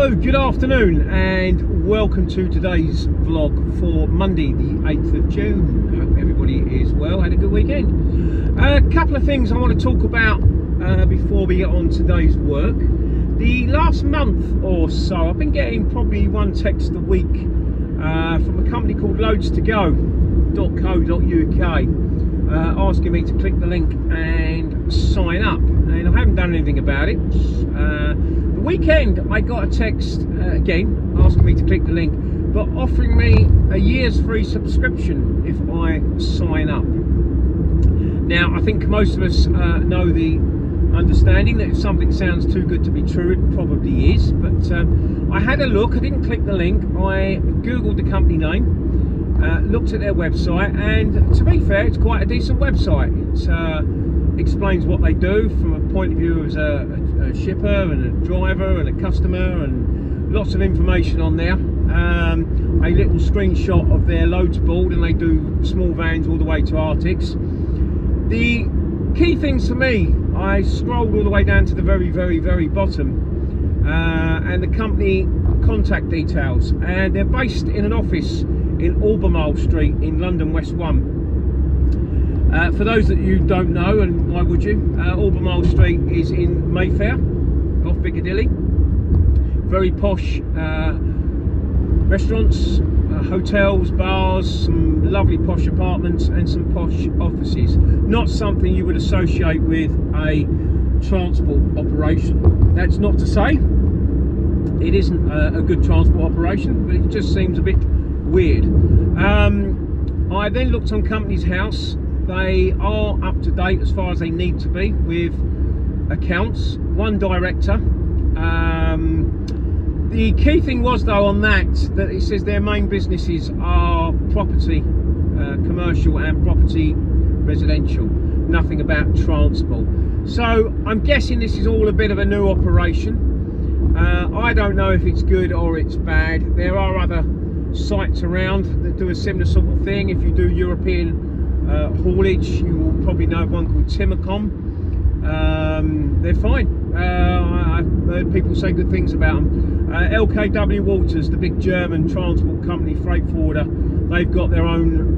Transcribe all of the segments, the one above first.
Hello, good afternoon and welcome to today's vlog for Monday the 8th of June. Hope everybody is well, had a good weekend. A couple of things I want to talk about before we get on today's work. The last month or so I've been getting probably one text a week from a company called loads2go.co.uk asking me to click the link and sign up, and I haven't done anything about it. The weekend I got a text again asking me to click the link but offering me a year's free subscription if I sign up. Now I think most of us know the understanding that if something sounds too good to be true, it probably is, but I had a look. I didn't click the link. I googled the company name, looked at their website, and to be fair, it's quite a decent website. It explains what they do from a point of view as a shipper and a driver and a customer, and lots of information on there. A little screenshot of their loads board, and they do small vans all the way to Arctics. The key things for me, I scrolled all the way down to the very bottom, and the company contact details, and they're based in an office in Albemarle Street in London West 1. For those that you don't know, and why would you, Albemarle Street is in Mayfair, off Piccadilly. Very posh restaurants, hotels, bars, some lovely posh apartments and some posh offices. Not something you would associate with a transport operation. That's not to say it isn't a good transport operation, but it just seems a bit weird. I then looked on Company's House. They are up to date as far as they need to be with accounts, one director. The key thing was though on that it says their main businesses are property, commercial and property residential, nothing about transport. So I'm guessing this is all a bit of a new operation. I don't know if it's good or it's bad. There are other sites around that do a similar sort of thing. If you do European haulage, you will probably know of one called Timmercom. They're fine. I've heard people say good things about them. LKW Walters, the big German transport company, freight forwarder, they've got their own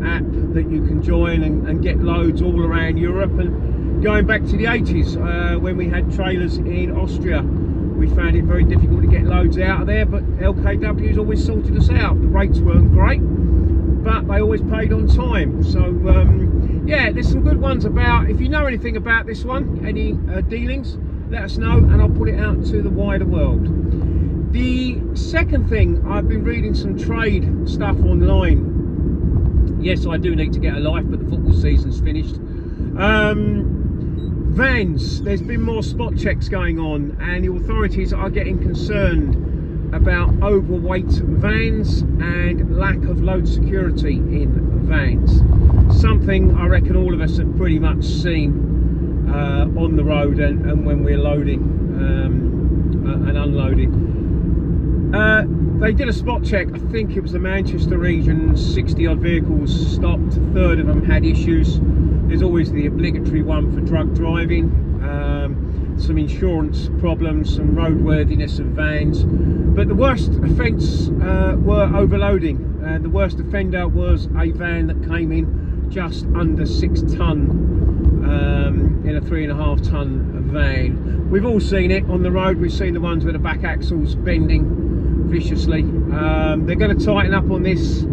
app that you can join and get loads all around Europe. And going back to the 80s, when we had trailers in Austria, we found it very difficult to get loads out of there, but LKW's always sorted us out. The rates weren't great, but they always paid on time. So yeah, there's some good ones about. If you know anything about this one, any dealings, let us know and I'll put it out to the wider world. The second thing, I've been reading some trade stuff online. Yes, I do need to get a life, but the football season's finished. Vans, there's been more spot checks going on, and the authorities are getting concerned about overweight vans and lack of load security in vans. Something I reckon all of us have pretty much seen on the road and when we're loading and unloading. They did a spot check. I think it was the Manchester region, 60 odd vehicles stopped, a third of them had issues. There's always the obligatory one for drug driving, some insurance problems, some roadworthiness of vans. But the worst offence were overloading, and the worst offender was a van that came in just under 6 tonne in a 3.5 tonne van. We've all seen it on the road. We've seen the ones with the back axles bending viciously. They're going to tighten up on this.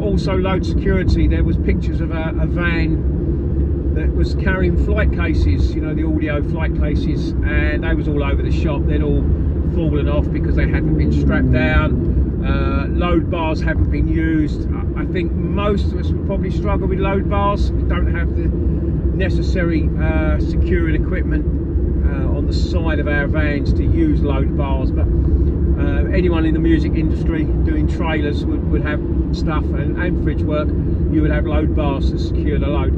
Also load security. There was pictures of a van that was carrying flight cases, you know, the audio flight cases, and they was all over the shop. They'd all fallen off because they hadn't been strapped down. Load bars haven't been used. I think most of us would probably struggle with load bars. We don't have the necessary securing equipment on the side of our vans to use load bars, but anyone in the music industry doing trailers would have stuff, and fridge work, you would have load bars to secure the load.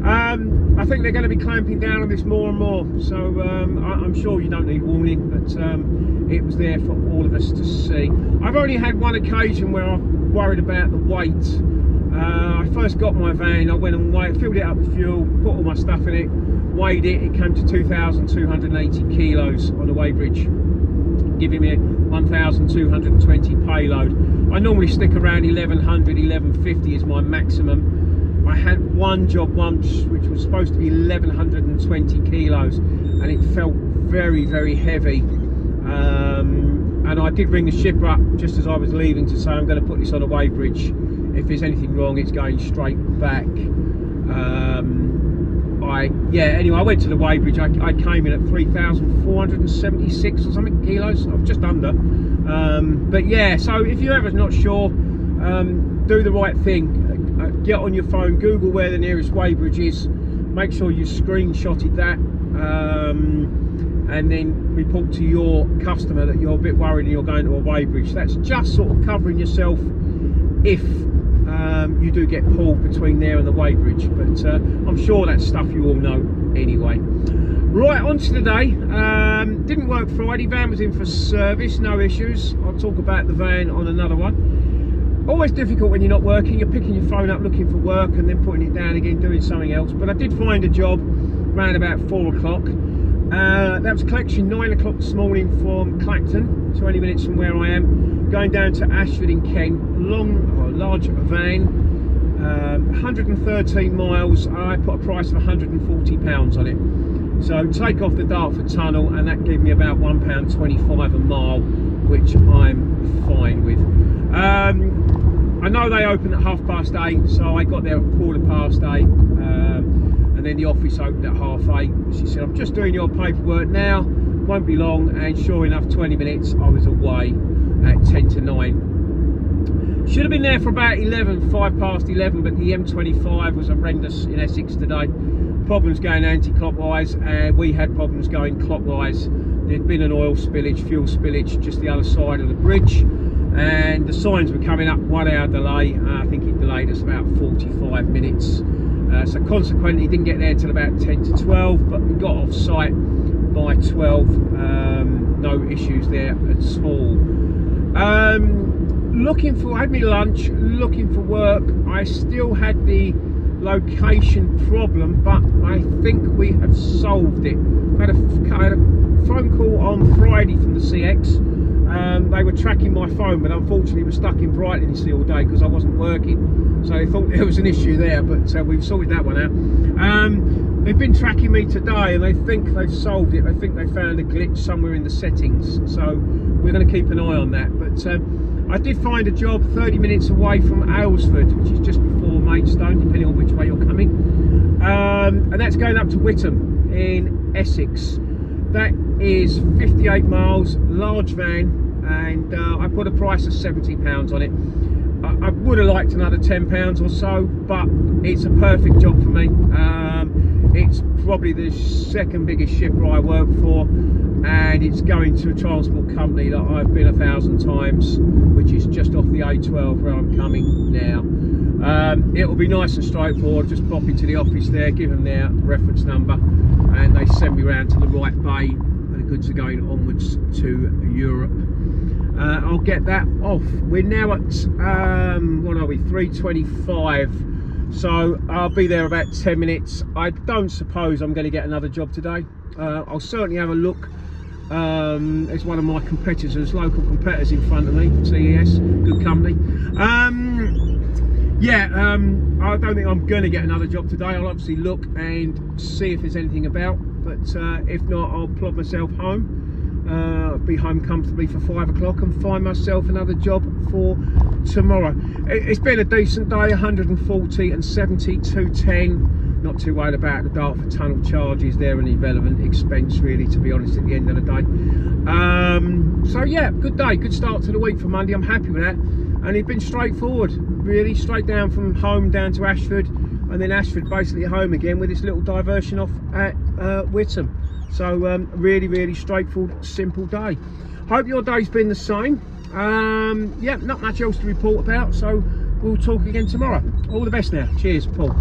I think they're going to be clamping down on this more and more, so I'm sure you don't need warning, but it was there for all of us to see. I've only had one occasion where I've worried about the weight. I first got my van, I went and filled it up with fuel, put all my stuff in it, weighed it, it came to 2,280 kilos on the weighbridge. giving me 1,220 payload. I normally stick around 1100, 1150 is my maximum. I had one job once which was supposed to be 1120 kilos, and it felt very, very heavy. And I did ring the shipper up just as I was leaving to say I'm going to put this on a weigh bridge. If there's anything wrong, it's going straight back. Anyway, I went to the weigh bridge. I came in at 3,476 or something kilos. I'm just under. But yeah, so if you're ever not sure, do the right thing. Get on your phone, Google where the nearest weigh bridge is. Make sure you screenshotted that. And then report to your customer that you're a bit worried and you're going to a weigh bridge. That's just sort of covering yourself if you do get pulled between there and the weigh bridge, but I'm sure that's stuff you all know anyway. Right, on to today. Didn't work Friday, van was in for service, no issues. I'll talk about the van on another one. Always difficult when you're not working, you're picking your phone up looking for work and then putting it down again doing something else, but I did find a job around about 4 o'clock. That was collection 9 o'clock this morning from Clacton, 20 minutes from where I am, going down to Ashford in Kent. Large van, 113 miles. I put a price of £140 on it. So take off the Dartford tunnel, and that gave me about £1.25 a mile, which I'm fine with. I know they open at 8:30, so I got there at 8:15. And then the office opened at 8:30. She said, I'm just doing your paperwork now, won't be long, and sure enough, 20 minutes I was away at 10 to 9. Should have been there for about 5:11, but the M25 was horrendous in Essex today. Problems going anti-clockwise, and we had problems going clockwise. There'd been an oil spillage, fuel spillage just the other side of the bridge, and the signs were coming up 1 hour delay. I think it delayed us about 45 minutes. So consequently didn't get there till about 10 to 12, but we got off site by 12. No issues there at all. I had my lunch, looking for work. I still had the location problem, but I think we have solved it. I had a phone call on Friday from the CX. They were tracking my phone, but unfortunately was stuck in Brighton all day because I wasn't working, so they thought there was an issue there, but we've sorted that one out. They've been tracking me today and they think they've solved it. They think they found a glitch somewhere in the settings, so we're going to keep an eye on that. But I did find a job 30 minutes away from Aylesford, which is just before Maidstone, depending on which way you're coming, and that's going up to Witham in Essex. That is 58 miles, large van, and I put a price of £70 on it. I would have liked another £10 or so, but it's a perfect job for me. It's probably the second biggest shipper I work for, and it's going to a transport company that I've been 1,000 times, which is just off the A12 where I'm coming now. It will be nice and straightforward. Just pop into the office there, give them their reference number, and they send me round to the right bay, and the goods are going onwards to Europe. I'll get that off. We're now at what are we, 3:25, so I'll be there about 10 minutes. I don't suppose I'm going to get another job today. I'll certainly have a look. There's one of my competitors, local competitors in front of me, CES, good company. I don't think I'm going to get another job today. I'll obviously look and see if there's anything about, but if not, I'll plod myself home. Be home comfortably for 5 o'clock and find myself another job for tomorrow. It's been a decent day, 140 and 70, 210. Not too worried about the Dartford tunnel charges. They're an irrelevant expense really, to be honest, at the end of the day. So yeah, good day, good start to the week for Monday. I'm happy with that, and it's been straightforward, really, straight down from home down to Ashford, and then Ashford basically home again with this little diversion off at Witham. So really, really straightforward, simple day. Hope your day's been the same. Yeah, not much else to report about, so we'll talk again tomorrow. All the best now. Cheers, Paul.